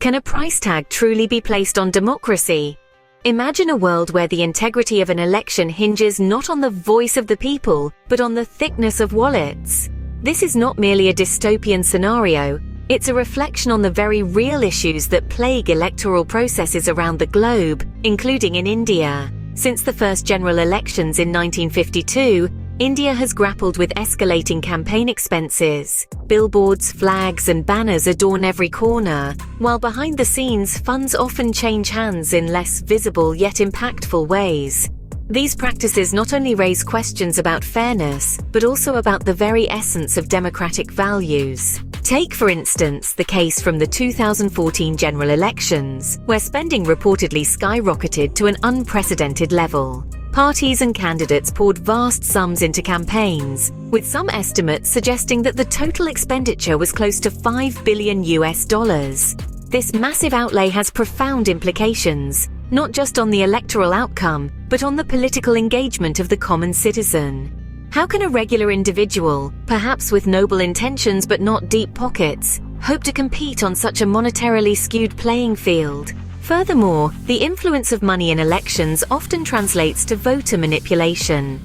Can a price tag truly be placed on democracy? Imagine a world where the integrity of an election hinges not on the voice of the people, but on the thickness of wallets. This is not merely a dystopian scenario, it's a reflection on the very real issues that plague electoral processes around the globe, including in India. Since the first general elections in 1952, India has grappled with escalating campaign expenses. Billboards, flags, and banners adorn every corner, while behind the scenes funds often change hands in less visible yet impactful ways. These practices not only raise questions about fairness, but also about the very essence of democratic values. Take, for instance, the case from the 2014 general elections, where spending reportedly skyrocketed to an unprecedented level. Parties and candidates poured vast sums into campaigns, with some estimates suggesting that the total expenditure was close to $5 billion. This massive outlay has profound implications, not just on the electoral outcome, but on the political engagement of the common citizen. How can a regular individual, perhaps with noble intentions but not deep pockets, hope to compete on such a monetarily skewed playing field? Furthermore, the influence of money in elections often translates to voter manipulation.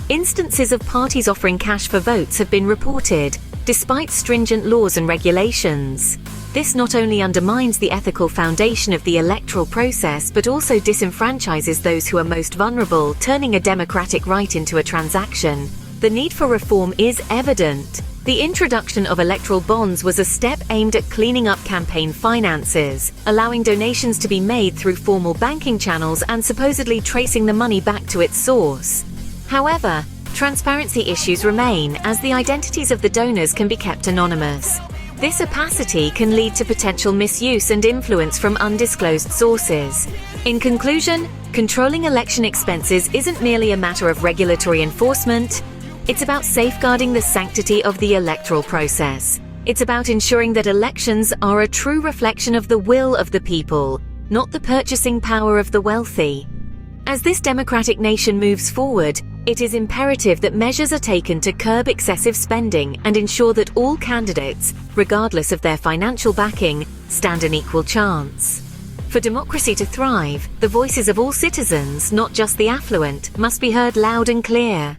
Instances of parties offering cash for votes have been reported, despite stringent laws and regulations. This not only undermines the ethical foundation of the electoral process but also disenfranchises those who are most vulnerable, turning a democratic right into a transaction. The need for reform is evident. The introduction of electoral bonds was a step aimed at cleaning up campaign finances, allowing donations to be made through formal banking channels and supposedly tracing the money back to its source. However, transparency issues remain, as the identities of the donors can be kept anonymous. This opacity can lead to potential misuse and influence from undisclosed sources. In conclusion, controlling election expenses isn't merely a matter of regulatory enforcement. It's about safeguarding the sanctity of the electoral process. It's about ensuring that elections are a true reflection of the will of the people, not the purchasing power of the wealthy. As this democratic nation moves forward, it is imperative that measures are taken to curb excessive spending and ensure that all candidates, regardless of their financial backing, stand an equal chance. For democracy to thrive, the voices of all citizens, not just the affluent, must be heard loud and clear.